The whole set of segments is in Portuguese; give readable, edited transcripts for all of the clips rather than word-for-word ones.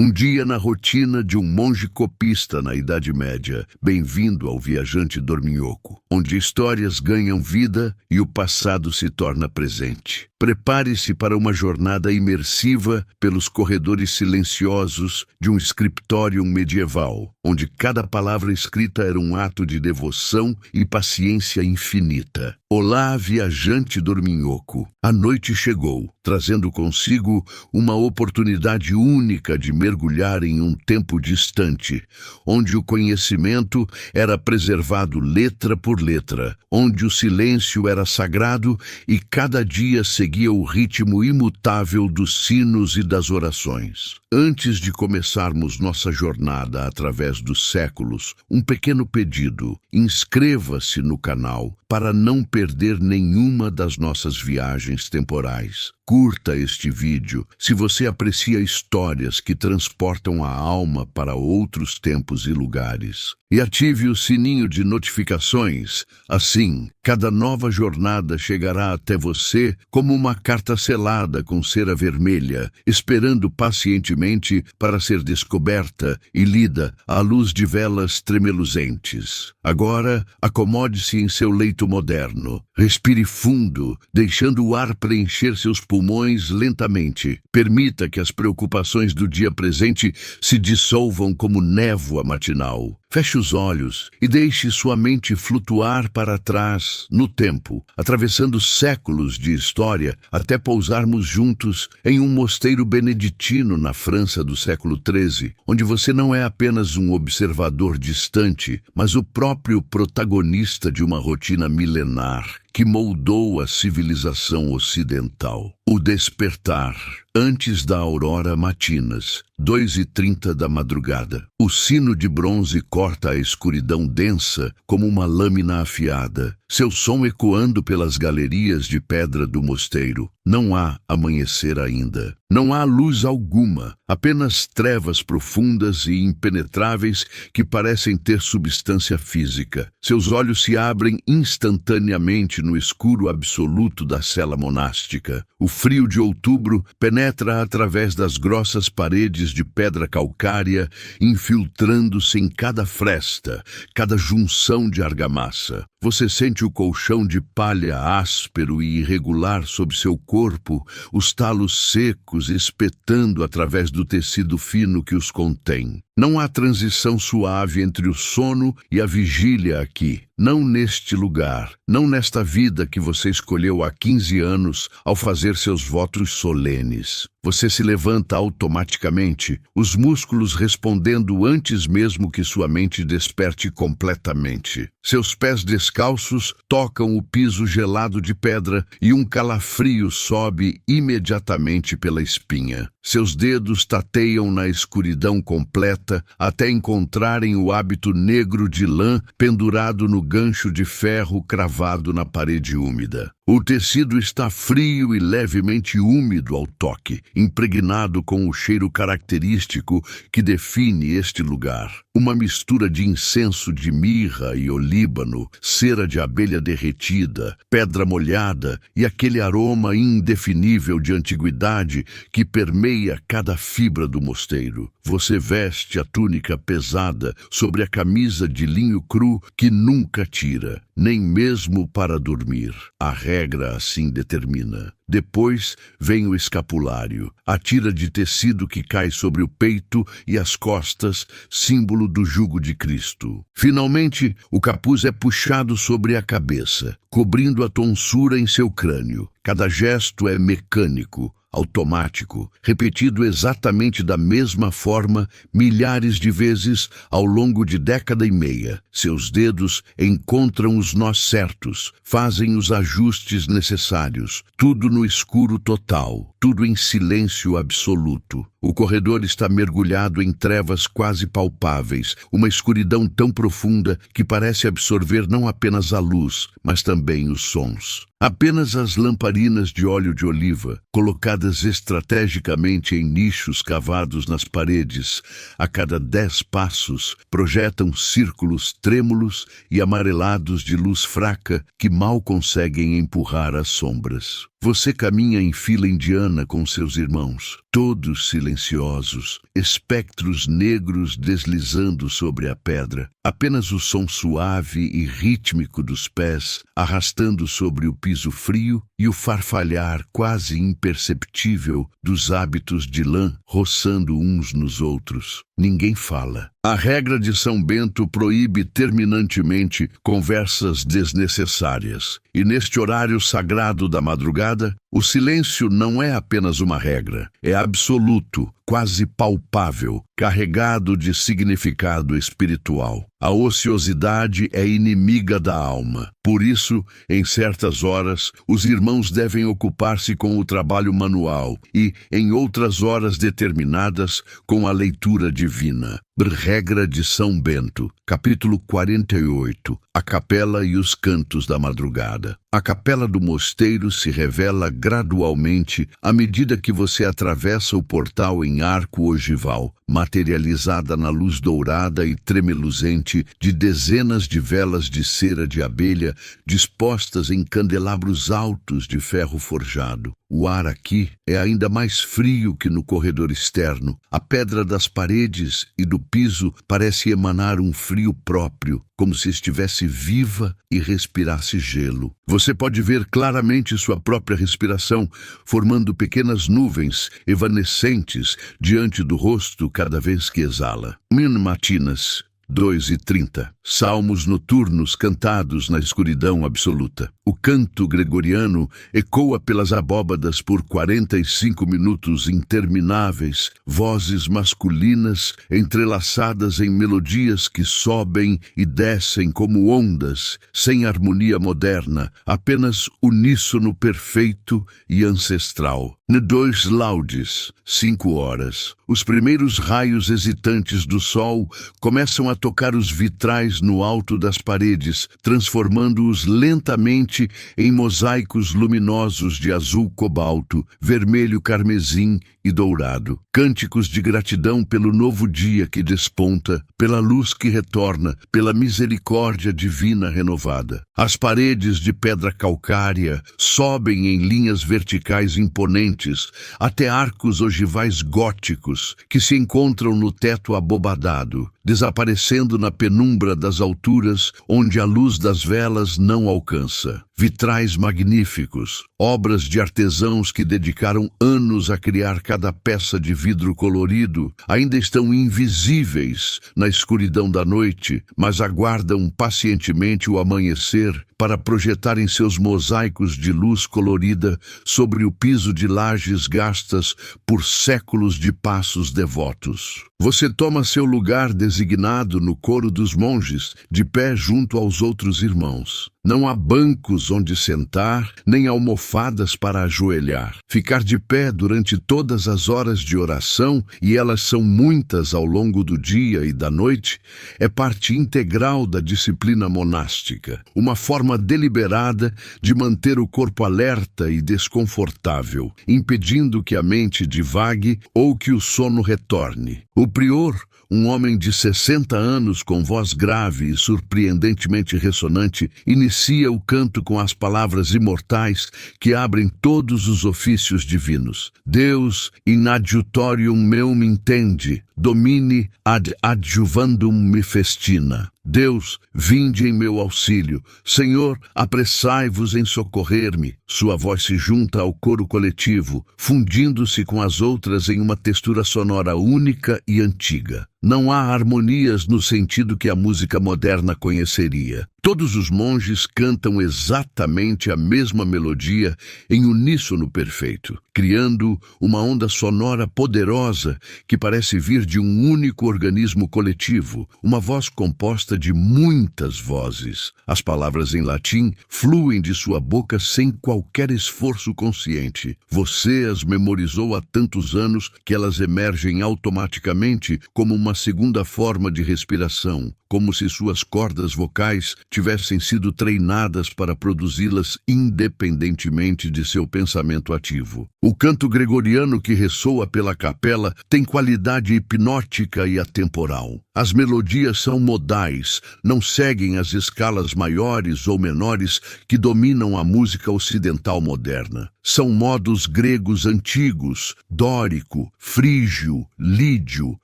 Um dia na rotina de um monge copista na Idade Média. Bem-vindo ao Viajante Dorminhoco, onde histórias ganham vida e o passado se torna presente. Prepare-se para uma jornada imersiva pelos corredores silenciosos de um scriptorium medieval, onde cada palavra escrita era um ato de devoção e paciência infinita. Olá, viajante dorminhoco. A noite chegou, trazendo consigo uma oportunidade única de mergulhar em um tempo distante, onde o conhecimento era preservado letra por letra, onde o silêncio era sagrado e cada dia seguia o ritmo imutável dos sinos e das orações. Antes de começarmos nossa jornada através dos séculos, um pequeno pedido: inscreva-se no canal para não perder nenhuma das nossas viagens temporais. Curta este vídeo se você aprecia histórias que transportam a alma para outros tempos e lugares. E ative o sininho de notificações. Assim, cada nova jornada chegará até você como uma carta selada com cera vermelha, esperando pacientemente para ser descoberta e lida à luz de velas tremeluzentes. Agora, acomode-se em seu leito moderno. Respire fundo, deixando o ar preencher seus pulmões lentamente. Permita que as preocupações do dia presente se dissolvam como névoa matinal. Feche os olhos e deixe sua mente flutuar para trás no tempo, atravessando séculos de história até pousarmos juntos em um mosteiro beneditino na França do século XIII, onde você não é apenas um observador distante, mas o próprio protagonista de uma rotina milenar que moldou a civilização ocidental. O despertar. Antes da aurora matinas, 2h30 da madrugada. O sino de bronze corta a escuridão densa como uma lâmina afiada, seu som ecoando pelas galerias de pedra do mosteiro. Não há amanhecer ainda. Não há luz alguma, apenas trevas profundas e impenetráveis que parecem ter substância física. Seus olhos se abrem instantaneamente no escuro absoluto da cela monástica. O frio de outubro penetra através das grossas paredes de pedra calcária, infiltrando-se em cada fresta, cada junção de argamassa. Você sente o colchão de palha áspero e irregular sob seu corpo, os talos secos espetando através do tecido fino que os contém. Não há transição suave entre o sono e a vigília aqui. Não neste lugar, não nesta vida que você escolheu há 15 anos ao fazer seus votos solenes. Você se levanta automaticamente, os músculos respondendo antes mesmo que sua mente desperte completamente. Seus pés descalços tocam o piso gelado de pedra e um calafrio sobe imediatamente pela espinha. Seus dedos tateiam na escuridão completa até encontrarem o hábito negro de lã pendurado no gancho de ferro cravado na parede úmida. O tecido está frio e levemente úmido ao toque, impregnado com o cheiro característico que define este lugar. Uma mistura de incenso de mirra e olíbano, cera de abelha derretida, pedra molhada e aquele aroma indefinível de antiguidade que permeia cada fibra do mosteiro. Você veste a túnica pesada sobre a camisa de linho cru que nunca tira, nem mesmo para dormir. A regra assim determina. Depois vem o escapulário, a tira de tecido que cai sobre o peito e as costas, símbolo do jugo de Cristo. Finalmente, o capuz é puxado sobre a cabeça, cobrindo a tonsura em seu crânio. Cada gesto é mecânico, automático, repetido exatamente da mesma forma milhares de vezes ao longo de década e meia. Seus dedos encontram os nós certos, fazem os ajustes necessários, tudo no escuro total, tudo em silêncio absoluto. O corredor está mergulhado em trevas quase palpáveis, uma escuridão tão profunda que parece absorver não apenas a luz, mas também os sons. Apenas as lamparinas de óleo de oliva, colocadas estrategicamente em nichos cavados nas paredes, a cada 10 passos, projetam círculos trêmulos e amarelados de luz fraca que mal conseguem empurrar as sombras. Você caminha em fila indiana com seus irmãos, todos silenciosos, espectros negros deslizando sobre a pedra. Apenas o som suave e rítmico dos pés arrastando sobre o piso frio e o farfalhar quase imperceptível dos hábitos de lã roçando uns nos outros. Ninguém fala. A regra de São Bento proíbe terminantemente conversas desnecessárias. E neste horário sagrado da madrugada, o silêncio não é apenas uma regra, é absoluto, quase palpável, carregado de significado espiritual. A ociosidade é inimiga da alma. Por isso, em certas horas, os irmãos devem ocupar-se com o trabalho manual e, em outras horas determinadas, com a leitura divina. Regra de São Bento, capítulo 48. A capela e os cantos da madrugada. A capela do mosteiro se revela gradualmente à medida que você atravessa o portal em arco ogival, materializada na luz dourada e tremeluzente de dezenas de velas de cera de abelha dispostas em candelabros altos de ferro forjado. O ar aqui é ainda mais frio que no corredor externo. A pedra das paredes e do piso parece emanar um frio próprio, como se estivesse viva e respirasse gelo. Você pode ver claramente sua própria respiração, formando pequenas nuvens evanescentes diante do rosto cada vez que exala. Matinas 2:30. Salmos noturnos cantados na escuridão absoluta. O canto gregoriano ecoa pelas abóbadas por 45 minutos intermináveis, vozes masculinas entrelaçadas em melodias que sobem e descem como ondas, sem harmonia moderna, apenas uníssono perfeito e ancestral. Dois laudes, 5 horas. Os primeiros raios hesitantes do sol começam a tocar os vitrais no alto das paredes, transformando-os lentamente em mosaicos luminosos de azul cobalto, vermelho carmesim e dourado. Cânticos de gratidão pelo novo dia que desponta, pela luz que retorna, pela misericórdia divina renovada. As paredes de pedra calcária sobem em linhas verticais imponentes, até arcos ogivais góticos que se encontram no teto abobadado, desaparecendo na penumbra das alturas onde a luz das velas não alcança. Vitrais magníficos, obras de artesãos que dedicaram anos a criar cada peça de vidro colorido, ainda estão invisíveis na escuridão da noite, mas aguardam pacientemente o amanhecer para projetarem seus mosaicos de luz colorida sobre o piso de lajes gastas por séculos de passos devotos. Você toma seu lugar designado no coro dos monges, de pé junto aos outros irmãos. Não há bancos onde sentar, nem almofadas para ajoelhar. Ficar de pé durante todas as horas de oração, e elas são muitas ao longo do dia e da noite, é parte integral da disciplina monástica. Uma forma deliberada de manter o corpo alerta e desconfortável, impedindo que a mente divague ou que o sono retorne. O prior, um homem de 60 anos com voz grave e surpreendentemente ressonante, inicia o canto com as palavras imortais que abrem todos os ofícios divinos. Deus in adjutorium meum intende, domini ad adjuvandum me festina. Deus, vinde em meu auxílio. Senhor, apressai-vos em socorrer-me. Sua voz se junta ao coro coletivo, fundindo-se com as outras em uma textura sonora única e antiga. Não há harmonias no sentido que a música moderna conheceria. Todos os monges cantam exatamente a mesma melodia em uníssono perfeito, criando uma onda sonora poderosa que parece vir de um único organismo coletivo, uma voz composta de muitas vozes. As palavras em latim fluem de sua boca sem qualquer esforço consciente. Você as memorizou há tantos anos que elas emergem automaticamente como uma segunda forma de respiração, como se suas cordas vocais tivessem sido treinadas para produzi-las independentemente de seu pensamento ativo. O canto gregoriano que ressoa pela capela tem qualidade hipnótica e atemporal. As melodias são modais, não seguem as escalas maiores ou menores que dominam a música ocidental moderna. São modos gregos antigos, dórico, frígio, lídio,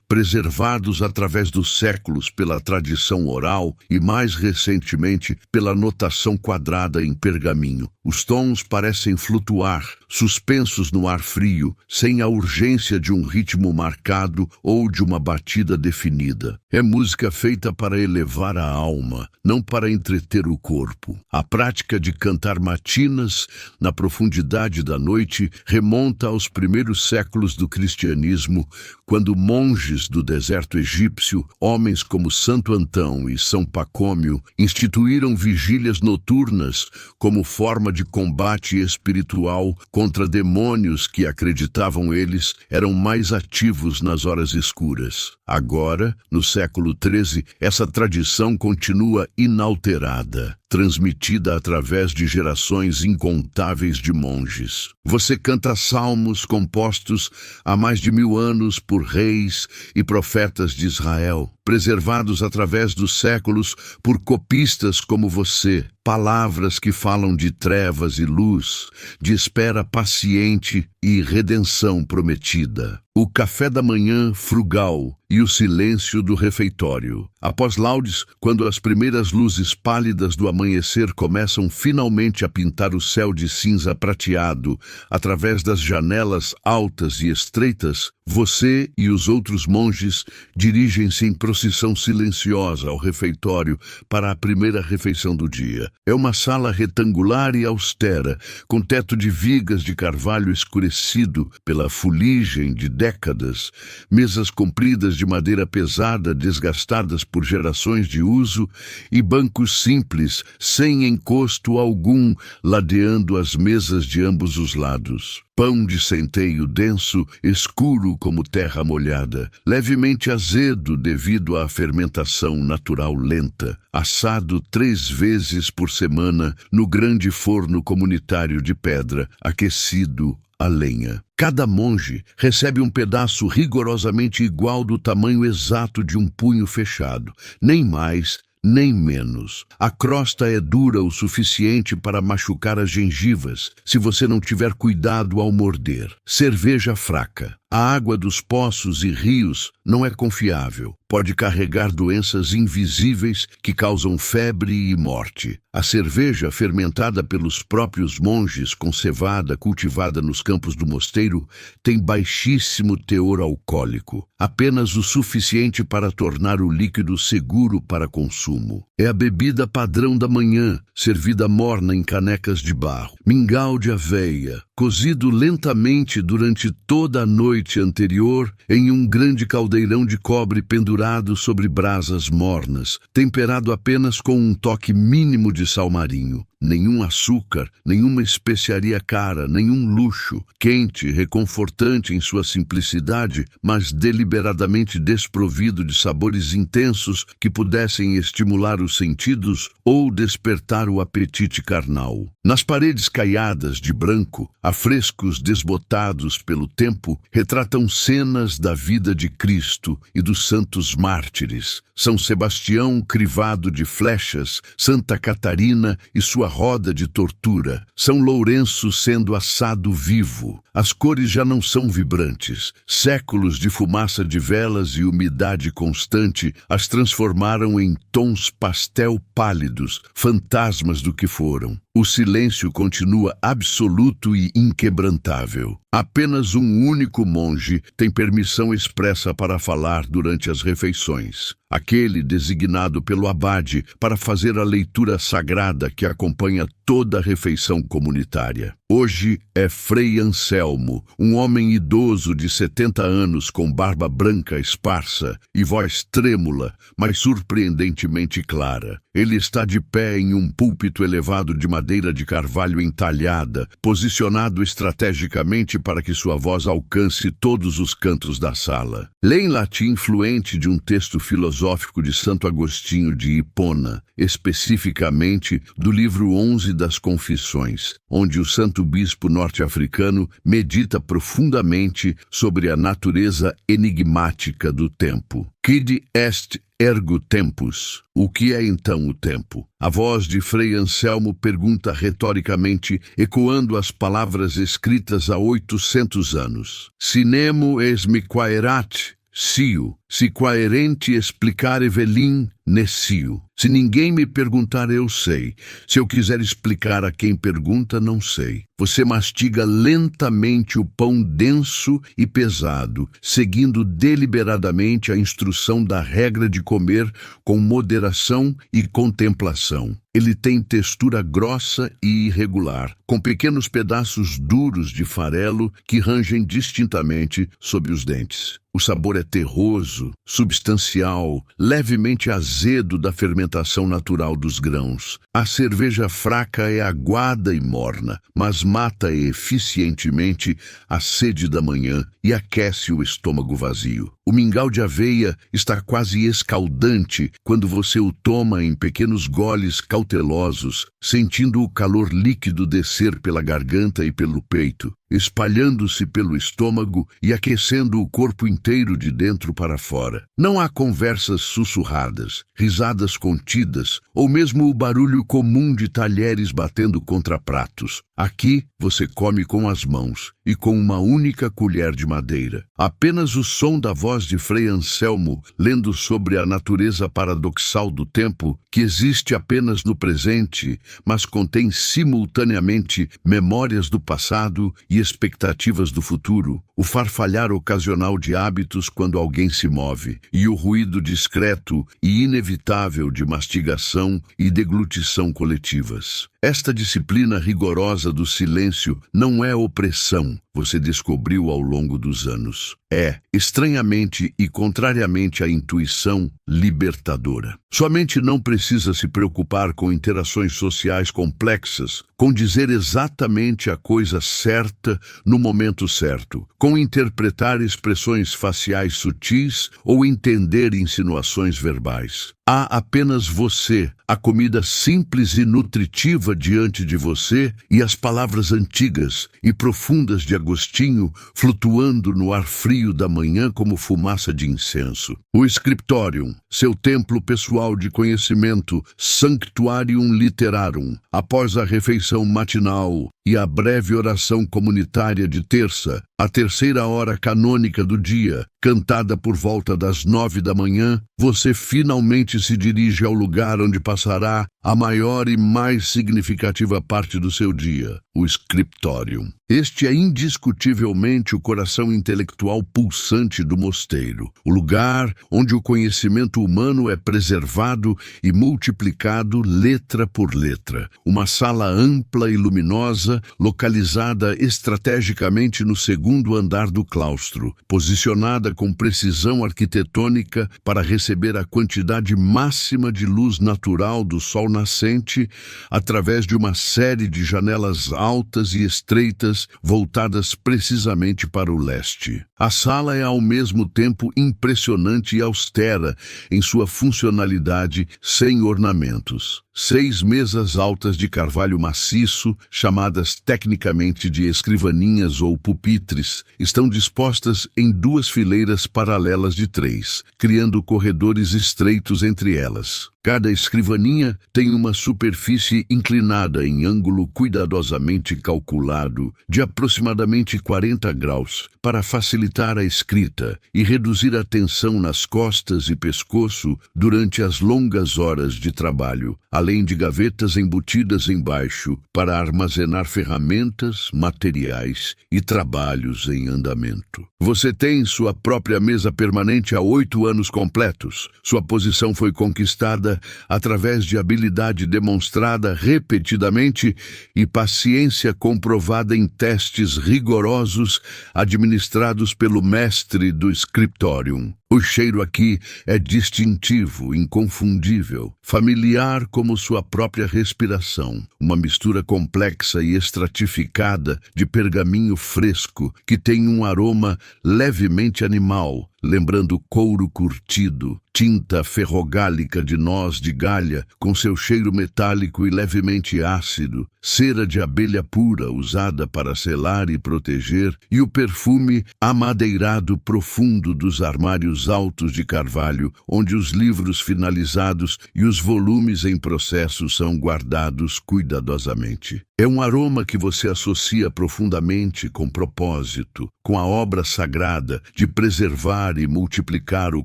preservados através dos séculos pela tradição oral e, mais recentemente, pela notação quadrada em pergaminho. Os tons parecem flutuar, suspensos no ar frio, sem a urgência de um ritmo marcado ou de uma batida definida. É música feita para elevar a alma, não para entreter o corpo. A prática de cantar matinas na profundidade da noite remonta aos primeiros séculos do cristianismo, quando monges do deserto egípcio, homens como Santo Antão e São Pacômio, instituíram vigílias noturnas como forma de combate espiritual contra demônios que, acreditavam eles, eram mais ativos nas horas escuras. Agora, no século XIII, essa tradição continua inalterada, transmitida através de gerações incontáveis de monges. Você canta salmos compostos há mais de 1000 anos por reis e profetas de Israel, preservados através dos séculos por copistas como você, palavras que falam de trevas e luz, de espera paciente e redenção prometida. O café da manhã frugal e o silêncio do refeitório. Após laudes, quando as primeiras luzes pálidas do amanhecer começam finalmente a pintar o céu de cinza prateado através das janelas altas e estreitas, você e os outros monges dirigem-se em procissão silenciosa ao refeitório para a primeira refeição do dia. É uma sala retangular e austera, com teto de vigas de carvalho escurecido pela fuligem de décadas, mesas compridas de madeira pesada desgastadas por gerações de uso e bancos simples, sem encosto algum, ladeando as mesas de ambos os lados. Pão de centeio denso, escuro como terra molhada, levemente azedo devido à fermentação natural lenta, assado 3 vezes por semana no grande forno comunitário de pedra, aquecido a lenha. Cada monge recebe um pedaço rigorosamente igual do tamanho exato de um punho fechado, nem mais, nem menos. A crosta é dura o suficiente para machucar as gengivas, se você não tiver cuidado ao morder. Cerveja fraca. A água dos poços e rios não é confiável. Pode carregar doenças invisíveis que causam febre e morte. A cerveja fermentada pelos próprios monges com cevada cultivada nos campos do mosteiro tem baixíssimo teor alcoólico, apenas o suficiente para tornar o líquido seguro para consumo. É a bebida padrão da manhã, servida morna em canecas de barro. Mingau de aveia, cozido lentamente durante toda a noite anterior em um grande caldeirão de cobre pendurado sobre brasas mornas, temperado apenas com um toque mínimo de sal marinho. Nenhum açúcar, nenhuma especiaria cara, nenhum luxo. Quente, reconfortante em sua simplicidade, mas deliberadamente desprovido de sabores intensos que pudessem estimular os sentidos ou despertar o apetite carnal. Nas paredes caiadas de branco, afrescos desbotados pelo tempo retratam cenas da vida de Cristo e dos santos mártires. São Sebastião crivado de flechas, Santa Catarina e sua roda de tortura, São Lourenço sendo assado vivo. As cores já não são vibrantes. Séculos de fumaça de velas e umidade constante as transformaram em tons pastel pálidos, fantasmas do que foram. O silêncio continua absoluto e inquebrantável. Apenas um único monge tem permissão expressa para falar durante as refeições. Aquele designado pelo abade para fazer a leitura sagrada que acompanha toda a refeição comunitária. Hoje é Frei Anselmo, um homem idoso de 70 anos com barba branca esparsa e voz trêmula, mas surpreendentemente clara. Ele está de pé em um púlpito elevado de madeira de carvalho entalhada, posicionado estrategicamente para que sua voz alcance todos os cantos da sala. Lê em latim fluente de um texto filosófico de Santo Agostinho de Hipona, especificamente do livro 11 das Confissões, onde o santo certo bispo norte-africano medita profundamente sobre a natureza enigmática do tempo. Quid est ergo tempus? O que é então o tempo? A voz de Frei Anselmo pergunta retoricamente, ecoando as palavras escritas há 800 anos. Si nemo esmi quaerat, scio, se quaerente explicare velim, nescio. Se ninguém me perguntar, eu sei. Se eu quiser explicar a quem pergunta, não sei. Você mastiga lentamente o pão denso e pesado, seguindo deliberadamente a instrução da regra de comer com moderação e contemplação. Ele tem textura grossa e irregular, com pequenos pedaços duros de farelo que rangem distintamente sob os dentes. O sabor é terroso, substancial, levemente azedo da fermentação natural dos grãos. A cerveja fraca é aguada e morna, mas mata eficientemente a sede da manhã e aquece o estômago vazio. O mingau de aveia está quase escaldante quando você o toma em pequenos goles cautelosos, sentindo o calor líquido descer pela garganta e pelo peito, espalhando-se pelo estômago e aquecendo o corpo inteiro de dentro para fora. Não há conversas sussurradas, risadas contidas, ou mesmo o barulho comum de talheres batendo contra pratos. Aqui você come com as mãos e com uma única colher de madeira. Apenas o som da voz de Frei Anselmo lendo sobre a natureza paradoxal do tempo, que existe apenas no presente, mas contém simultaneamente memórias do passado e expectativas do futuro, o farfalhar ocasional de hábitos quando alguém se move, e o ruído discreto e inevitável de mastigação e deglutição coletivas. Esta disciplina rigorosa do silêncio não é opressão, você descobriu ao longo dos anos. É, estranhamente e contrariamente à intuição, libertadora. Sua mente não precisa se preocupar com interações sociais complexas, com dizer exatamente a coisa certa no momento certo, com interpretar expressões faciais sutis ou entender insinuações verbais. Há apenas você, a comida simples e nutritiva diante de você e as palavras antigas e profundas de Agostinho flutuando no ar frio da manhã como fumaça de incenso. O scriptorium, seu templo pessoal de conhecimento, sanctuarium literarum, após a refeição matinal e a breve oração comunitária de terça, a terceira hora canônica do dia, cantada por volta das 9 da manhã, você finalmente se dirige ao lugar onde passará a maior e mais significativa parte do seu dia, o scriptorium. Este é indiscutivelmente o coração intelectual pulsante do mosteiro, o lugar onde o conhecimento humano é preservado e multiplicado letra por letra. Uma sala ampla e luminosa, localizada estrategicamente no segundo andar do claustro, posicionada com precisão arquitetônica para receber a quantidade máxima de luz natural do sol nascente através de uma série de janelas altas e estreitas voltadas precisamente para o leste. A sala é ao mesmo tempo impressionante e austera em sua funcionalidade sem ornamentos. 6 mesas altas de carvalho maciço, chamadas tecnicamente de escrivaninhas ou pupitres, estão dispostas em 2 fileiras paralelas de 3, criando corredores estreitos entre elas. Cada escrivaninha tem uma superfície inclinada em ângulo cuidadosamente calculado de aproximadamente 40 graus para facilitar a escrita e reduzir a tensão nas costas e pescoço durante as longas horas de trabalho, além de gavetas embutidas embaixo para armazenar ferramentas, materiais e trabalhos em andamento. Você tem sua própria mesa permanente há 8 anos completos. Sua posição foi conquistada através de habilidade demonstrada repetidamente e paciência comprovada em testes rigorosos administrados pelo mestre do scriptorium. O cheiro aqui é distintivo, inconfundível, familiar como sua própria respiração, uma mistura complexa e estratificada de pergaminho fresco que tem um aroma levemente animal, lembrando couro curtido, tinta ferrogálica de noz de galha, com seu cheiro metálico e levemente ácido, cera de abelha pura usada para selar e proteger, e o perfume amadeirado profundo dos armários altos de carvalho, onde os livros finalizados e os volumes em processo são guardados cuidadosamente. É um aroma que você associa profundamente com propósito, com a obra sagrada de preservar e multiplicar o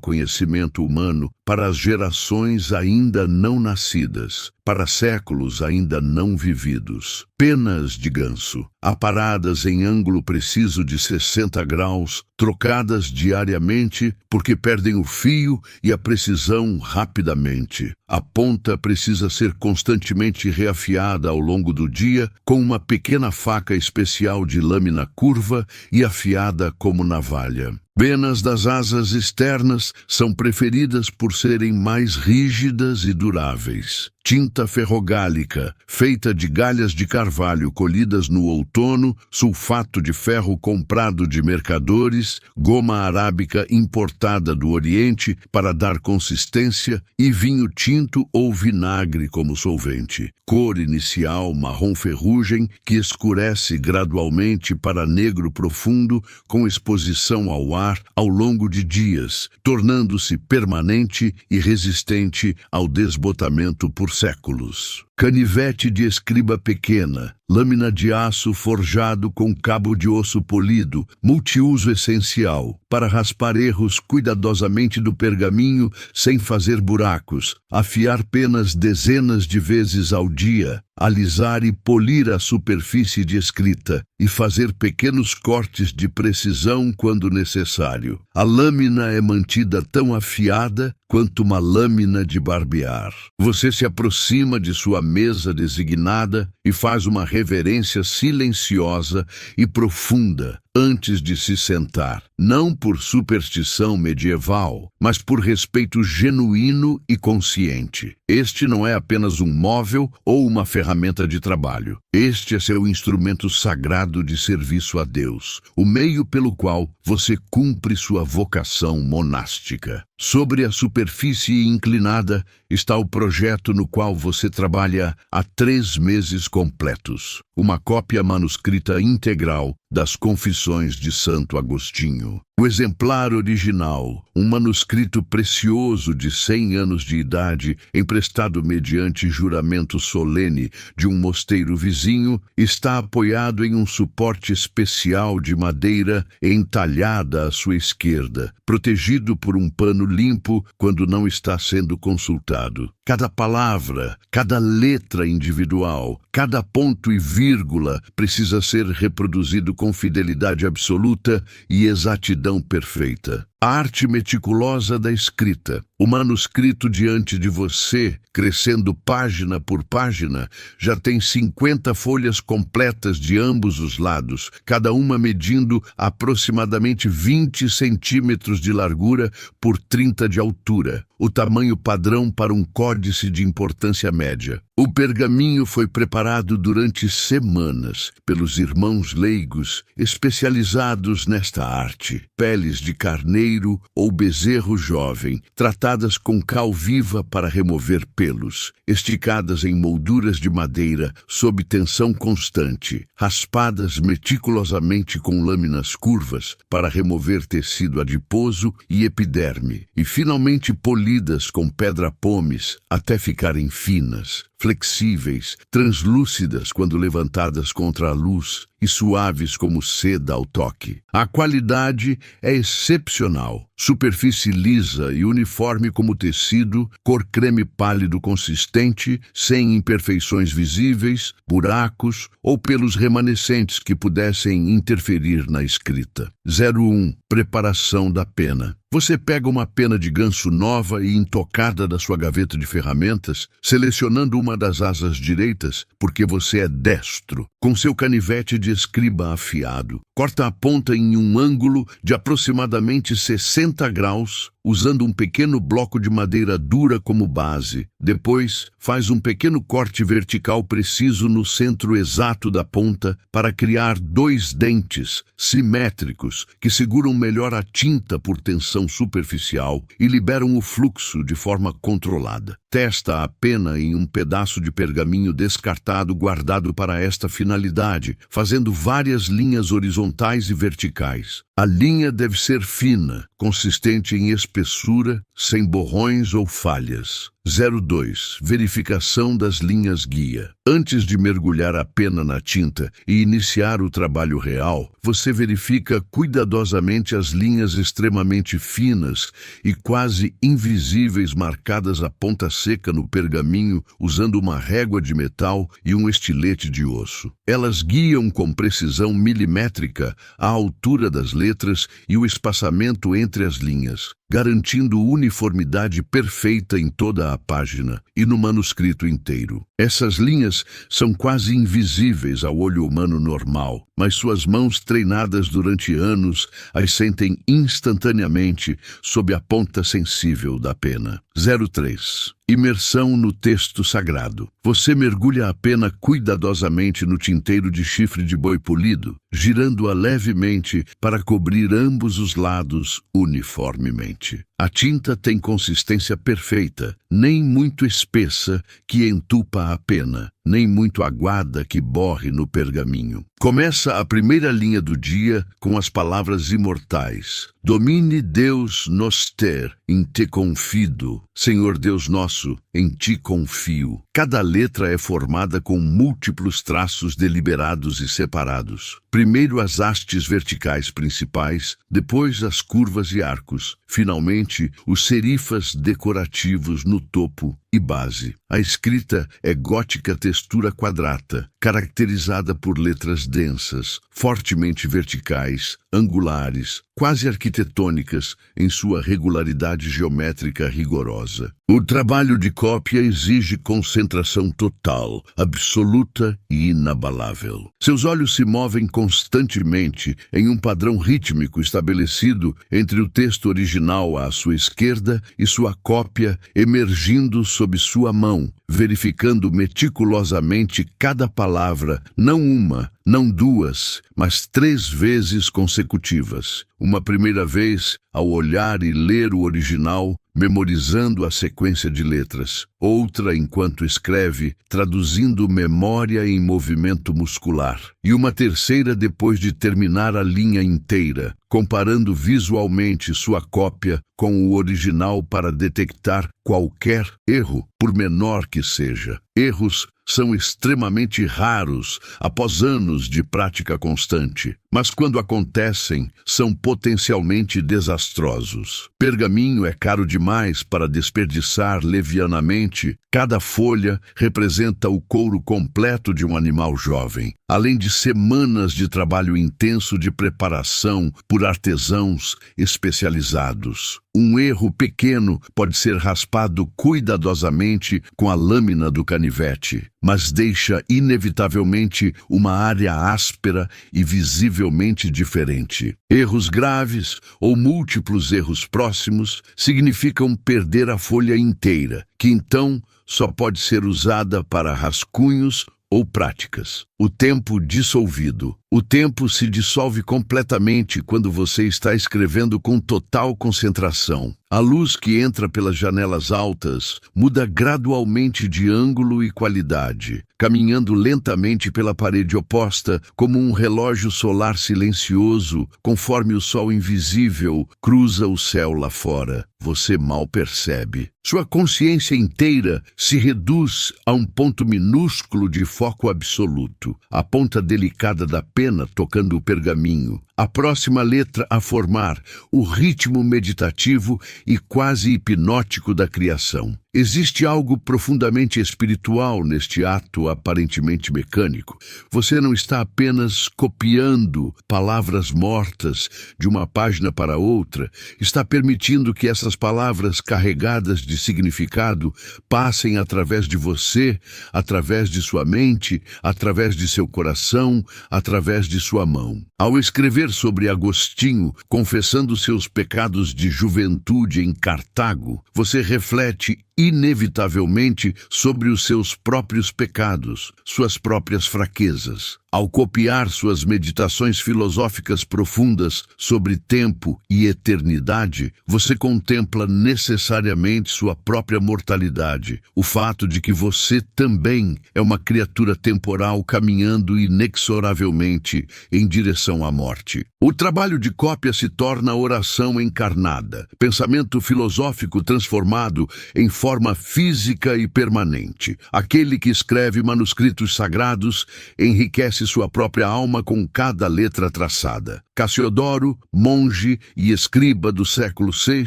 conhecimento humano para as gerações ainda não nascidas, para séculos ainda não vividos. Penas de ganso, aparadas em ângulo preciso de 60 graus, trocadas diariamente porque perdem o fio e a precisão rapidamente. A ponta precisa ser constantemente reafiada ao longo do dia com uma pequena faca especial de lâmina curva e afiada como navalha. Penas das asas externas são preferidas por serem mais rígidas e duráveis. Tinta ferrogálica, feita de galhas de carvalho colhidas no outono, sulfato de ferro comprado de mercadores, goma arábica importada do Oriente para dar consistência e vinho tinto ou vinagre como solvente. Cor inicial marrom ferrugem que escurece gradualmente para negro profundo com exposição ao ar ao longo de dias, tornando-se permanente e resistente ao desbotamento por séculos. Canivete de escriba pequena, lâmina de aço forjado com cabo de osso polido, multiuso essencial, para raspar erros cuidadosamente do pergaminho sem fazer buracos, afiar penas dezenas de vezes ao dia, alisar e polir a superfície de escrita e fazer pequenos cortes de precisão quando necessário. A lâmina é mantida tão afiada quanto uma lâmina de barbear. Você se aproxima de sua mesa designada e faz uma reverência silenciosa e profunda antes de se sentar, não por superstição medieval, mas por respeito genuíno e consciente. Este não é apenas um móvel ou uma ferramenta de trabalho. Este é seu instrumento sagrado de serviço a Deus, o meio pelo qual você cumpre sua vocação monástica. Sobre a superfície inclinada está o projeto no qual você trabalha há 3 meses completos. Uma cópia manuscrita integral das Confissões de Santo Agostinho. O exemplar original, um manuscrito precioso de 100 anos de idade, emprestado mediante juramento solene de um mosteiro vizinho, está apoiado em um suporte especial de madeira entalhada à sua esquerda, protegido por um pano limpo quando não está sendo consultado. Cada palavra, cada letra individual, cada ponto e vírgula precisa ser reproduzido com fidelidade absoluta e exatidão perfeita. A arte meticulosa da escrita, o manuscrito diante de você, crescendo página por página, já tem 50 folhas completas de ambos os lados, cada uma medindo aproximadamente 20 centímetros de largura por 30 de altura, o tamanho padrão para um códice de importância média. O pergaminho foi preparado durante semanas pelos irmãos leigos especializados nesta arte. Peles de carneiro ou bezerro jovem, tratadas com cal viva para remover pelos, esticadas em molduras de madeira sob tensão constante, raspadas meticulosamente com lâminas curvas para remover tecido adiposo e epiderme, e finalmente polidas com pedra-pomes até ficarem finas, flexíveis, translúcidas quando levantadas contra a luz e suaves como seda ao toque. A qualidade é excepcional. Superfície lisa e uniforme como tecido, cor creme pálido consistente, sem imperfeições visíveis, buracos ou pelos remanescentes que pudessem interferir na escrita. 01. Preparação da pena. Você pega uma pena de ganso nova e intocada da sua gaveta de ferramentas, selecionando uma das asas direitas, porque você é destro. Com seu canivete de escriba afiado, corta a ponta em um ângulo de aproximadamente 60 graus, usando um pequeno bloco de madeira dura como base. Depois, faz um pequeno corte vertical preciso no centro exato da ponta para criar 2 dentes simétricos que seguram melhor a tinta por tensão superficial e liberam o fluxo de forma controlada. Testa a pena em um pedaço de pergaminho descartado guardado para esta finalidade, fazendo várias linhas horizontais e verticais. A linha deve ser fina, consistente em espessura, sem borrões ou falhas. 02. Verificação das linhas guia. Antes de mergulhar a pena na tinta e iniciar o trabalho real, você verifica cuidadosamente as linhas extremamente finas e quase invisíveis marcadas à ponta seca no pergaminho usando uma régua de metal e um estilete de osso. Elas guiam com precisão milimétrica a altura das letras e o espaçamento entre as linhas, garantindo uniformidade perfeita em toda a página e no manuscrito inteiro. Essas linhas são quase invisíveis ao olho humano normal, mas suas mãos treinadas durante anos as sentem instantaneamente sob a ponta sensível da pena. 03. Imersão no texto sagrado. Você mergulha a pena cuidadosamente no tinteiro de chifre de boi polido, girando-a levemente para cobrir ambos os lados uniformemente. A tinta tem consistência perfeita, nem muito espessa que entupa a pena, nem muito aguada que borre no pergaminho. Começa a primeira linha do dia com as palavras imortais. Domine Deus noster, em te confido. Senhor Deus nosso, em ti confio. Cada letra é formada com múltiplos traços deliberados e separados. Primeiro as hastes verticais principais, depois as curvas e arcos. Finalmente, os serifas decorativos no topo e base. A escrita é gótica textura quadrata, caracterizada por letras densas, fortemente verticais, angulares, quase arquitetônicas em sua regularidade geométrica rigorosa. O trabalho de cópia exige concentração total, absoluta e inabalável. Seus olhos se movem constantemente em um padrão rítmico estabelecido entre o texto original à sua esquerda e sua cópia emergindo sob sua mão, verificando meticulosamente cada palavra, não uma, não 2, mas 3 vezes consecutivas. Uma primeira vez, ao olhar e ler o original, memorizando a sequência de letras. Outra enquanto escreve, traduzindo memória em movimento muscular. E uma terceira depois de terminar a linha inteira, comparando visualmente sua cópia com o original para detectar qualquer erro, por menor que seja. Erros são extremamente raros após anos de prática constante, mas quando acontecem, são potencialmente desastrosos. Pergaminho é caro demais para desperdiçar levianamente. Cada folha representa o couro completo de um animal jovem, além de semanas de trabalho intenso de preparação por artesãos especializados. Um erro pequeno pode ser raspado cuidadosamente com a lâmina do canivete, mas deixa inevitavelmente uma área áspera e visivelmente diferente. Erros graves ou múltiplos erros próximos significam perder a folha inteira, que então só pode ser usada para rascunhos ou práticas. O tempo dissolvido. O tempo se dissolve completamente quando você está escrevendo com total concentração. A luz que entra pelas janelas altas muda gradualmente de ângulo e qualidade, caminhando lentamente pela parede oposta como um relógio solar silencioso, conforme o sol invisível cruza o céu lá fora. Você mal percebe. Sua consciência inteira se reduz a um ponto minúsculo de foco absoluto, a ponta delicada da pena tocando o pergaminho, a próxima letra a formar, o ritmo meditativo e quase hipnótico da criação. Existe algo profundamente espiritual neste ato aparentemente mecânico. Você não está apenas copiando palavras mortas de uma página para outra, está permitindo que essas palavras carregadas de significado passem através de você, através de sua mente, através de seu coração, através de sua mão. Ao escrever sobre Agostinho, confessando seus pecados de juventude em Cartago, você reflete inevitavelmente sobre os seus próprios pecados, suas próprias fraquezas. Ao copiar suas meditações filosóficas profundas sobre tempo e eternidade, você contempla necessariamente sua própria mortalidade, o fato de que você também é uma criatura temporal caminhando inexoravelmente em direção à morte. O trabalho de cópia se torna oração encarnada, pensamento filosófico transformado em forma física e permanente. Aquele que escreve manuscritos sagrados enriquece sua própria alma com cada letra traçada. Cassiodoro, monge e escriba do século VI,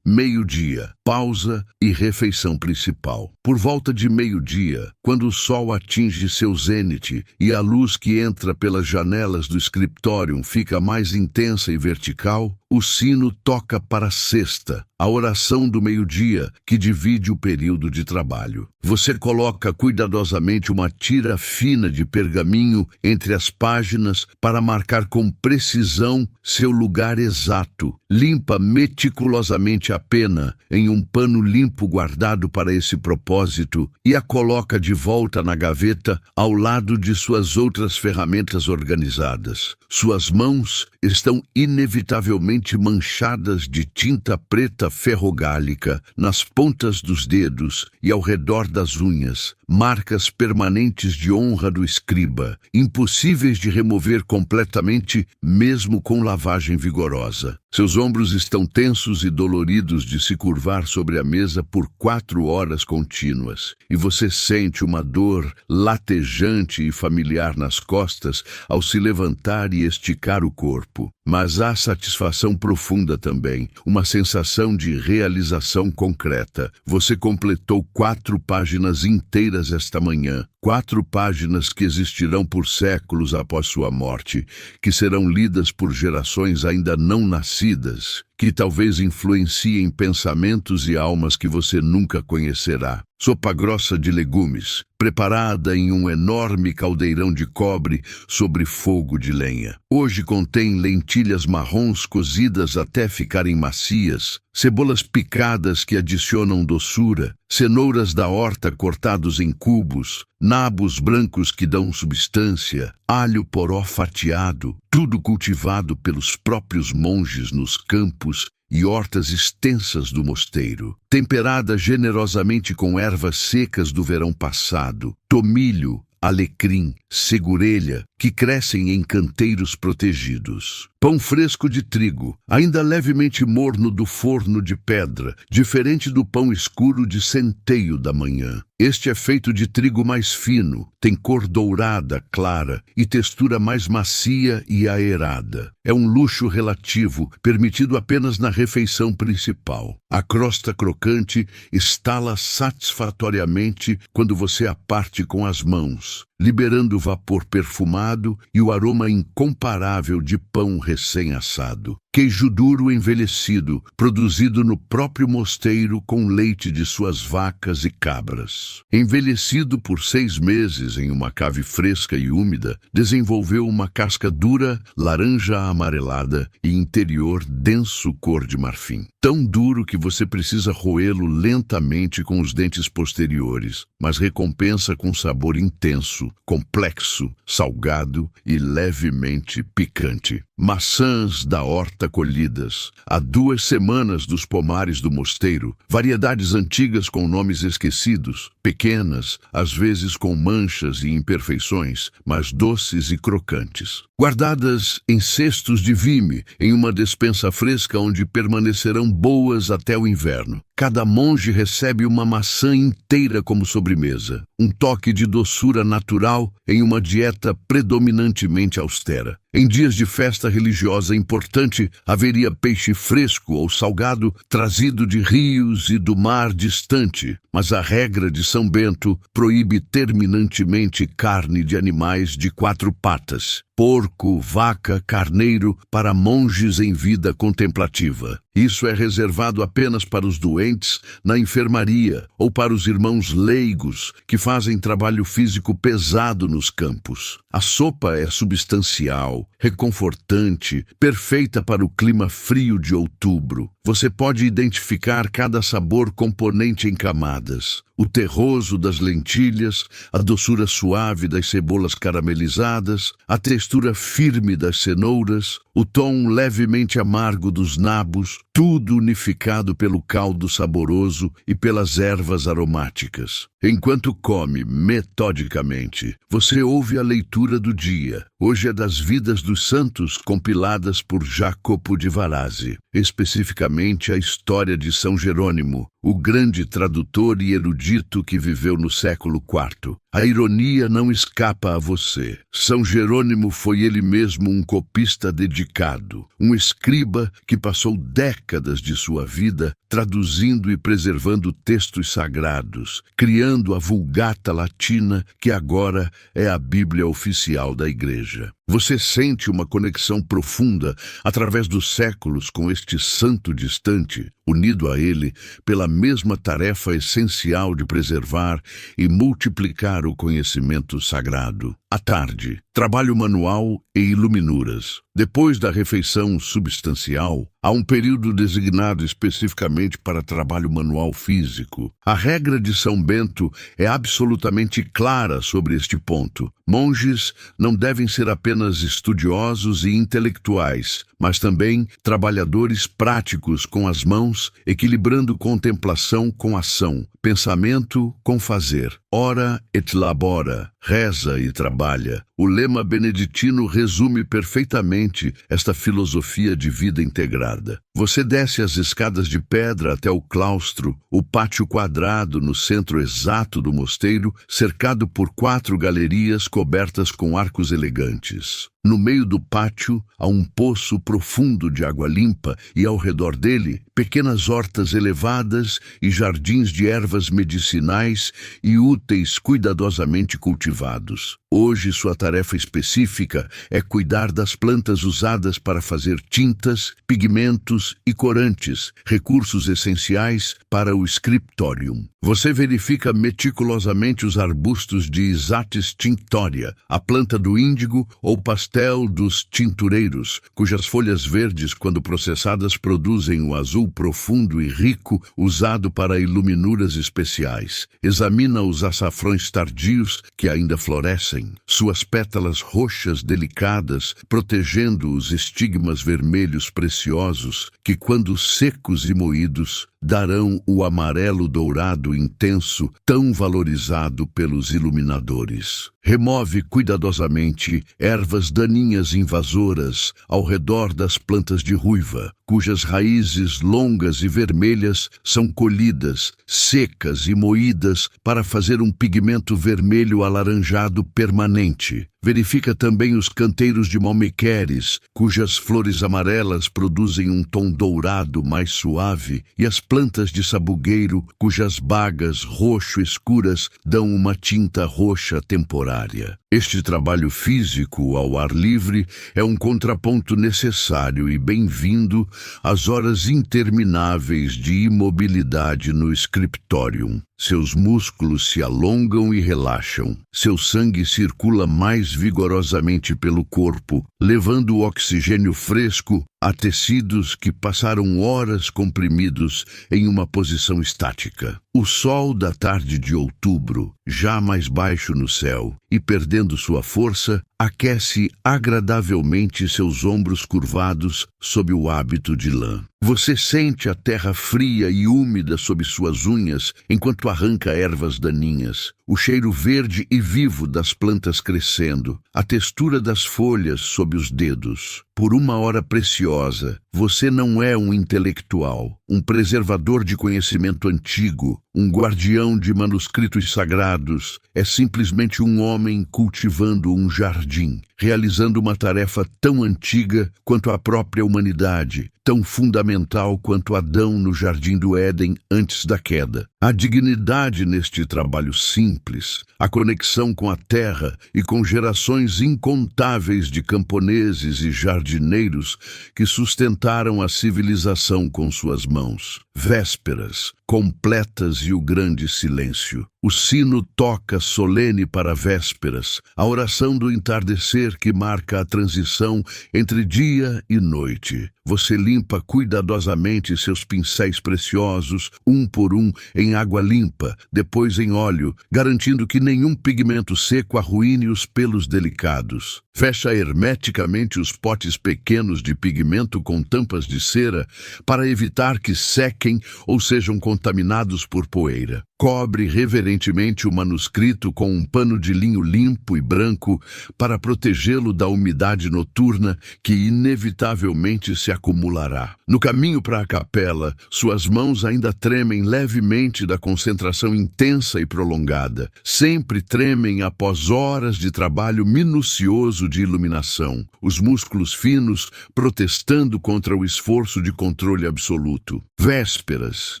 meio-dia, pausa e refeição principal. Por volta de meio-dia, quando o sol atinge seu zênite e a luz que entra pelas janelas do scriptorium fica mais intensa e vertical, o sino toca para a sexta, a oração do meio-dia, que divide o período de trabalho. Você coloca cuidadosamente uma tira fina de pergaminho entre as páginas para marcar com precisão seu lugar exato. Limpa meticulosamente a pena em um pano limpo guardado para esse propósito e a coloca de volta na gaveta ao lado de suas outras ferramentas organizadas. Suas mãos estão inevitavelmente manchadas de tinta preta ferrogálica nas pontas dos dedos e ao redor das unhas, marcas permanentes de honra do escriba, impossíveis de remover completamente mesmo com lavagem vigorosa. Seus ombros estão tensos e doloridos de se curvar sobre a mesa por 4 horas contínuas, e você sente uma dor latejante e familiar nas costas ao se levantar e esticar o corpo. Mas há satisfação profunda também, uma sensação de realização concreta. Você completou 4 páginas inteiras esta manhã, 4 páginas que existirão por séculos após sua morte, que serão lidas por gerações ainda não nascidas, que talvez influenciem pensamentos e almas que você nunca conhecerá. Sopa grossa de legumes, preparada em um enorme caldeirão de cobre sobre fogo de lenha. Hoje contém lentilhas marrons cozidas até ficarem macias, cebolas picadas que adicionam doçura, cenouras da horta cortados em cubos, nabos brancos que dão substância, alho poró fatiado, tudo cultivado pelos próprios monges nos campos e hortas extensas do mosteiro, temperada generosamente com ervas secas do verão passado, tomilho, alecrim, segurelha, que crescem em canteiros protegidos. Pão fresco de trigo, ainda levemente morno do forno de pedra, diferente do pão escuro de centeio da manhã. Este é feito de trigo mais fino, tem cor dourada, clara e textura mais macia e aerada. É um luxo relativo, permitido apenas na refeição principal. A crosta crocante estala satisfatoriamente quando você a parte com as mãos, liberando o vapor perfumado e o aroma incomparável de pão recém-assado. Queijo duro envelhecido, produzido no próprio mosteiro com leite de suas vacas e cabras. Envelhecido por 6 meses em uma cave fresca e úmida, desenvolveu uma casca dura, laranja amarelada e interior denso cor de marfim. Tão duro que você precisa roê-lo lentamente com os dentes posteriores, mas recompensa com sabor intenso, complexo, salgado e levemente picante. Maçãs da horta colhidas há 2 semanas dos pomares do mosteiro, variedades antigas com nomes esquecidos, pequenas, às vezes com manchas e imperfeições, mas doces e crocantes. Guardadas em cestos de vime, em uma despensa fresca onde permanecerão boas até o inverno. Cada monge recebe uma maçã inteira como sobremesa, um toque de doçura natural em uma dieta predominantemente austera. Em dias de festa religiosa importante, haveria peixe fresco ou salgado trazido de rios e do mar distante, mas a regra de São Bento proíbe terminantemente carne de animais de 4 patas. Porco, vaca, carneiro, para monges em vida contemplativa. Isso é reservado apenas para os doentes na enfermaria ou para os irmãos leigos que fazem trabalho físico pesado nos campos. A sopa é substancial, reconfortante, perfeita para o clima frio de outubro. Você pode identificar cada sabor componente em camadas. O terroso das lentilhas, a doçura suave das cebolas caramelizadas, a textura firme das cenouras, o tom levemente amargo dos nabos, tudo unificado pelo caldo saboroso e pelas ervas aromáticas. Enquanto come metodicamente, você ouve a leitura do dia. Hoje é das vidas dos santos compiladas por Jacopo de Varazzi, especificamente a história de São Jerônimo, o grande tradutor e erudito que viveu no século IV. A ironia não escapa a você. São Jerônimo foi ele mesmo um copista dedicado, um escriba que passou décadas de sua vida traduzindo e preservando textos sagrados, criando a Vulgata Latina, que agora é a Bíblia oficial da Igreja. Você sente uma conexão profunda através dos séculos com este santo distante, unido a ele pela mesma tarefa essencial de preservar e multiplicar o conhecimento sagrado. À tarde, trabalho manual e iluminuras. Depois da refeição substancial, há um período designado especificamente para trabalho manual físico. A regra de São Bento é absolutamente clara sobre este ponto. Monges não devem ser apenas estudiosos e intelectuais, mas também trabalhadores práticos com as mãos, equilibrando contemplação com ação, pensamento com fazer. Ora et labora, reza e trabalha. O lema beneditino resume perfeitamente esta filosofia de vida integrada. Você desce as escadas de pedra até o claustro, o pátio quadrado no centro exato do mosteiro, cercado por 4 galerias cobertas com arcos elegantes. No meio do pátio há um poço profundo de água limpa e, ao redor dele, pequenas hortas elevadas e jardins de ervas medicinais e úteis cuidadosamente cultivados. Hoje, sua tarefa específica é cuidar das plantas usadas para fazer tintas, pigmentos e corantes, recursos essenciais para o scriptorium. Você verifica meticulosamente os arbustos de Isatis tinctoria, a planta do índigo ou pastel dos tintureiros, cujas folhas verdes, quando processadas, produzem o azul profundo e rico usado para iluminuras especiais. Examina os açafrões tardios que ainda florescem, suas pétalas roxas delicadas, protegendo os estigmas vermelhos preciosos que, quando secos e moídos, darão o amarelo dourado intenso tão valorizado pelos iluminadores. Remove cuidadosamente ervas daninhas invasoras ao redor das plantas de ruiva, cujas raízes longas e vermelhas são colhidas, secas e moídas para fazer um pigmento vermelho alaranjado permanente. Verifica também os canteiros de malmequeres, cujas flores amarelas produzem um tom dourado mais suave, e as plantas de sabugueiro, cujas bagas roxo escuras dão uma tinta roxa temporária. Este trabalho físico ao ar livre é um contraponto necessário e bem-vindo às horas intermináveis de imobilidade no scriptorium. Seus músculos se alongam e relaxam. Seu sangue circula mais vigorosamente pelo corpo, levando o oxigênio fresco a tecidos que passaram horas comprimidos em uma posição estática. O sol da tarde de outubro, já mais baixo no céu e perdendo sua força, aquece agradavelmente seus ombros curvados sob o hábito de lã. Você sente a terra fria e úmida sob suas unhas enquanto arranca ervas daninhas, o cheiro verde e vivo das plantas crescendo, a textura das folhas sob os dedos. Por uma hora preciosa, você não é um intelectual, um preservador de conhecimento antigo, um guardião de manuscritos sagrados. É simplesmente um homem cultivando um jardim, realizando uma tarefa tão antiga quanto a própria humanidade, tão fundamental quanto Adão no jardim do Éden antes da queda. A dignidade neste trabalho simples, a conexão com a terra e com gerações incontáveis de camponeses e jardineiros que sustentaram a civilização com suas mãos. Vésperas, completas e o grande silêncio. O sino toca solene para vésperas, a oração do entardecer que marca a transição entre dia e noite. Você limpa cuidadosamente seus pincéis preciosos, um por um, em água limpa, depois em óleo, garantindo que nenhum pigmento seco arruine os pelos delicados. Fecha hermeticamente os potes pequenos de pigmento com tampas de cera para evitar que sequem ou sejam contaminados por poeira. Cobre reverentemente o manuscrito com um pano de linho limpo e branco para protegê-lo da umidade noturna que inevitavelmente se acumulará. No caminho para a capela, suas mãos ainda tremem levemente da concentração intensa e prolongada. Sempre tremem após horas de trabalho minucioso de iluminação, os músculos finos protestando contra o esforço de controle absoluto. Vésperas,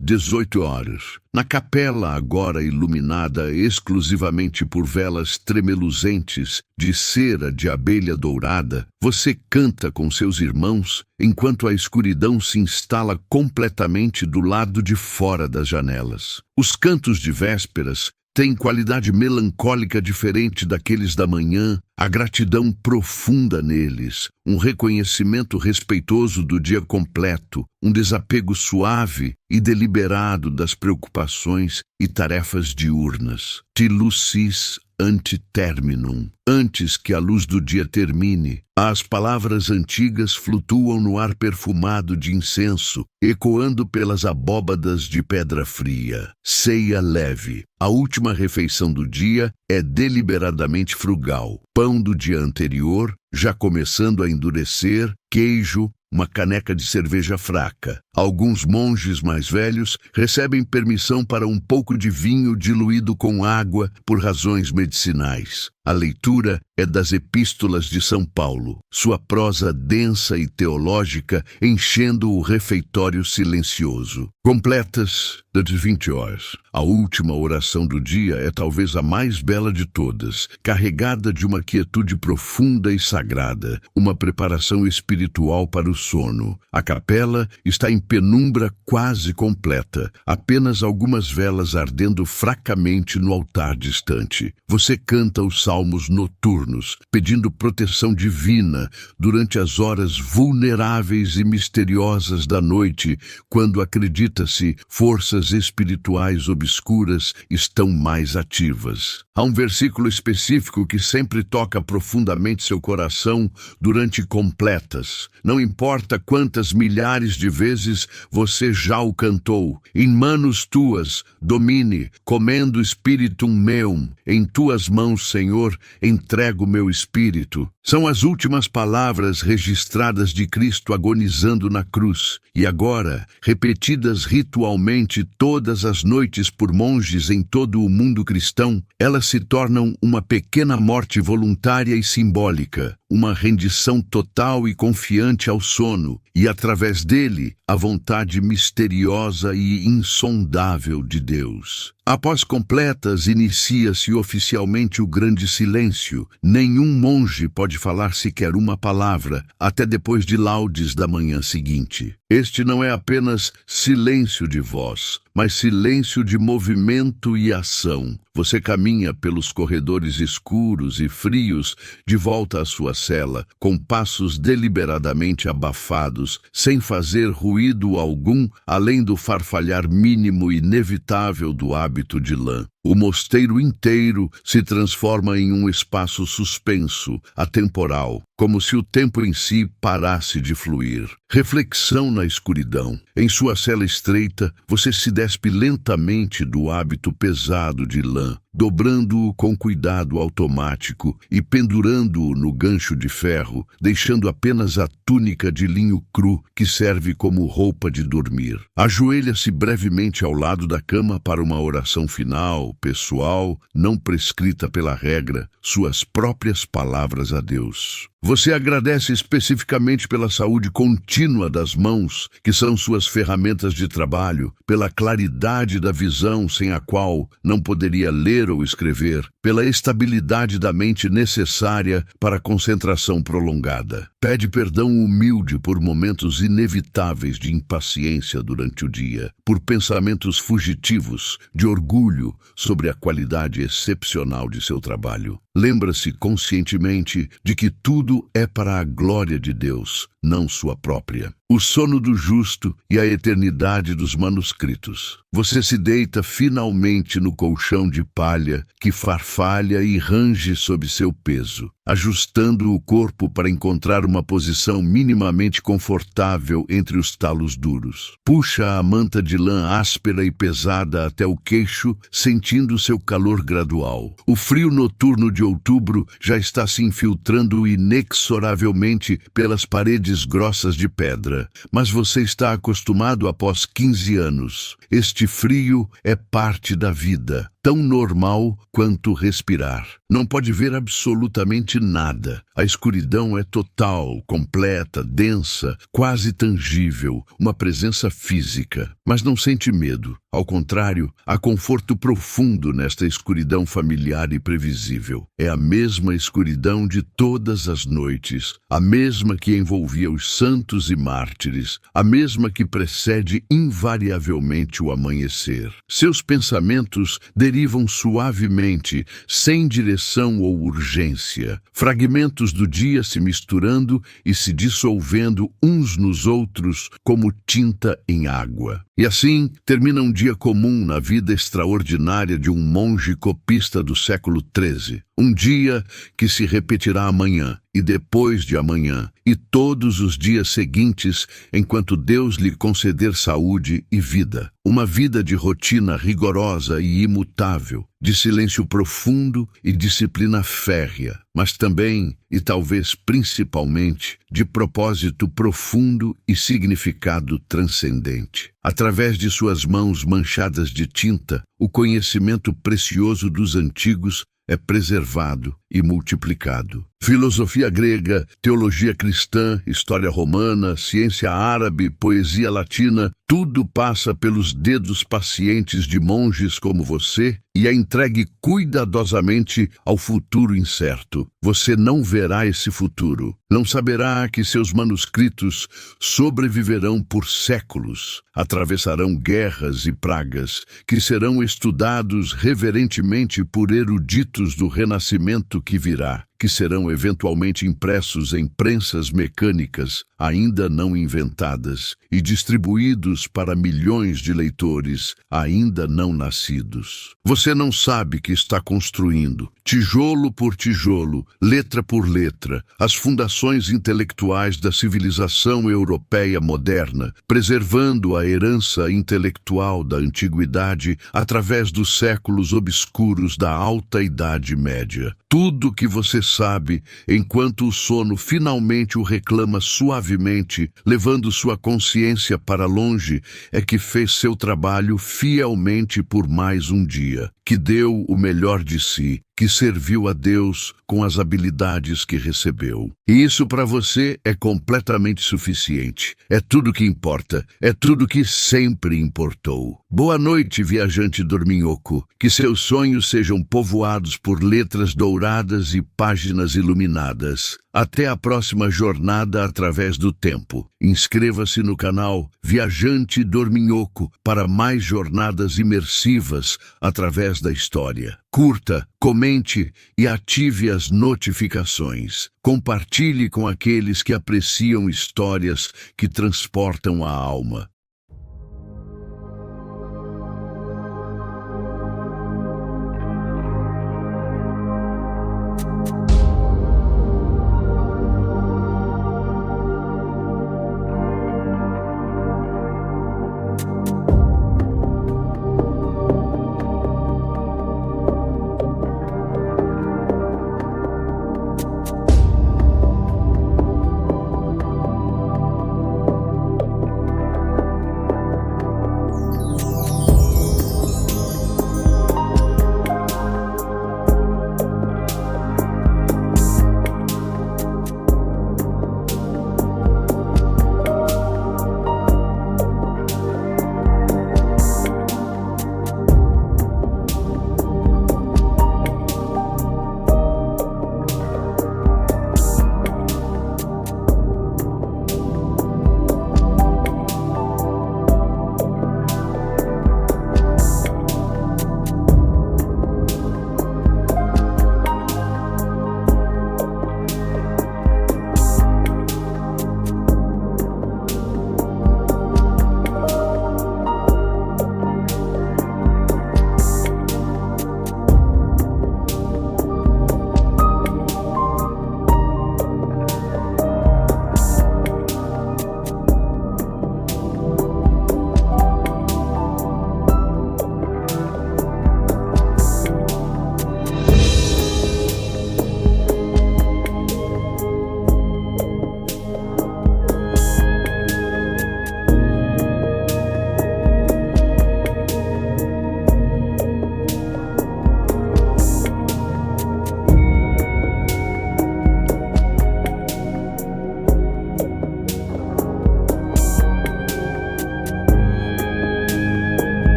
18 horas. Na capela, agora iluminada exclusivamente por velas tremeluzentes de cera de abelha dourada, você canta com seus irmãos enquanto a escuridão se instala completamente do lado de fora das janelas. Os cantos de vésperas têm qualidade melancólica diferente daqueles da manhã, a gratidão profunda neles, um reconhecimento respeitoso do dia completo, um desapego suave e deliberado das preocupações e tarefas diurnas. Ti lucis ante terminum. Antes que a luz do dia termine, as palavras antigas flutuam no ar perfumado de incenso, ecoando pelas abóbadas de pedra fria. Ceia leve. A última refeição do dia é deliberadamente frugal. Pão do dia anterior, já começando a endurecer, queijo, uma caneca de cerveja fraca. Alguns monges mais velhos recebem permissão para um pouco de vinho diluído com água por razões medicinais. A leitura é das Epístolas de São Paulo, sua prosa densa e teológica enchendo o refeitório silencioso. Completas das 20 horas. A última oração do dia é talvez a mais bela de todas, carregada de uma quietude profunda e sagrada, uma preparação espiritual para o sono. A capela está em penumbra quase completa, apenas algumas velas ardendo fracamente no altar distante. Você canta os salmos noturnos, pedindo proteção divina durante as horas vulneráveis e misteriosas da noite, quando acredita-se forças espirituais obscuras estão mais ativas. Há um versículo específico que sempre toca profundamente seu coração durante completas. Não importa quantas milhares de vezes você já o cantou. In manos tuas, domine, comendo spiritum meum. Em tuas mãos, Senhor, entrego meu espírito. São as últimas palavras registradas de Cristo agonizando na cruz, e agora, repetidas ritualmente todas as noites por monges em todo o mundo cristão, elas se tornam uma pequena morte voluntária e simbólica, uma rendição total e confiante ao sono, e através dele, a vontade misteriosa e insondável de Deus. Após completas, inicia-se oficialmente o grande silêncio. Nenhum monge pode falar sequer uma palavra, até depois de laudes da manhã seguinte. Este não é apenas silêncio de voz, mas silêncio de movimento e ação. Você caminha pelos corredores escuros e frios de volta à sua cela, com passos deliberadamente abafados, sem fazer ruído algum, além do farfalhar mínimo inevitável do hábito de lã. O mosteiro inteiro se transforma em um espaço suspenso, atemporal, como se o tempo em si parasse de fluir. Reflexão na escuridão. Em sua cela estreita, você se despe lentamente do hábito pesado de lã, dobrando-o com cuidado automático e pendurando-o no gancho de ferro, deixando apenas a túnica de linho cru que serve como roupa de dormir. Ajoelha-se brevemente ao lado da cama para uma oração final, pessoal, não prescrita pela regra, suas próprias palavras a Deus. Você agradece especificamente pela saúde contínua das mãos, que são suas ferramentas de trabalho, pela claridade da visão sem a qual não poderia ler ou escrever, pela estabilidade da mente necessária para a concentração prolongada. Pede perdão humilde por momentos inevitáveis de impaciência durante o dia, por pensamentos fugitivos, de orgulho sobre a qualidade excepcional de seu trabalho. Lembra-se conscientemente de que tudo é para a glória de Deus, não sua própria. O sono do justo e a eternidade dos manuscritos. Você se deita finalmente no colchão de palha que farfalha e range sob seu peso, ajustando o corpo para encontrar uma posição minimamente confortável entre os talos duros. Puxa a manta de lã áspera e pesada até o queixo, sentindo seu calor gradual. O frio noturno de outubro já está se infiltrando inexoravelmente pelas paredes grossas de pedra, mas você está acostumado após 15 anos. Este frio é parte da vida, tão normal quanto respirar. Não pode ver absolutamente nada. A escuridão é total, completa, densa, quase tangível, uma presença física. Mas não sente medo. Ao contrário, há conforto profundo nesta escuridão familiar e previsível. É a mesma escuridão de todas as noites, a mesma que envolvia os santos e mártires, a mesma que precede invariavelmente o amanhecer. Seus pensamentos derivam suavemente, sem direção ou urgência. Fragmentos do dia se misturando e se dissolvendo uns nos outros como tinta em água. E assim termina um dia comum na vida extraordinária de um monge copista do século XIII. Um dia que se repetirá amanhã e depois de amanhã e todos os dias seguintes enquanto Deus lhe conceder saúde e vida. Uma vida de rotina rigorosa e imutável, de silêncio profundo e disciplina férrea, mas também, e talvez principalmente, de propósito profundo e significado transcendente. Através de suas mãos manchadas de tinta, o conhecimento precioso dos antigos é preservado e multiplicado. Filosofia grega, teologia cristã, história romana, ciência árabe, poesia latina, tudo passa pelos dedos pacientes de monges como você e é entregue cuidadosamente ao futuro incerto. Você não verá esse futuro, não saberá que seus manuscritos sobreviverão por séculos, atravessarão guerras e pragas, que serão estudados reverentemente por eruditos do Renascimento que virá, que serão eventualmente impressos em prensas mecânicas ainda não inventadas e distribuídos para milhões de leitores ainda não nascidos. Você não sabe que está construindo, tijolo por tijolo, letra por letra, as fundações intelectuais da civilização europeia moderna, preservando a herança intelectual da antiguidade através dos séculos obscuros da Alta Idade Média. Tudo que você sabe, enquanto o sono finalmente o reclama suavemente, levando sua consciência para longe, é que fez seu trabalho fielmente por mais um dia, que deu o melhor de si, que serviu a Deus com as habilidades que recebeu. E isso para você é completamente suficiente. É tudo que importa. É tudo que sempre importou. Boa noite, viajante dorminhoco. Que seus sonhos sejam povoados por letras douradas e páginas iluminadas. Até a próxima jornada através do tempo. Inscreva-se no canal Viajante Dorminhoco para mais jornadas imersivas através da história. Curta, comente e ative as notificações. Compartilhe com aqueles que apreciam histórias que transportam a alma.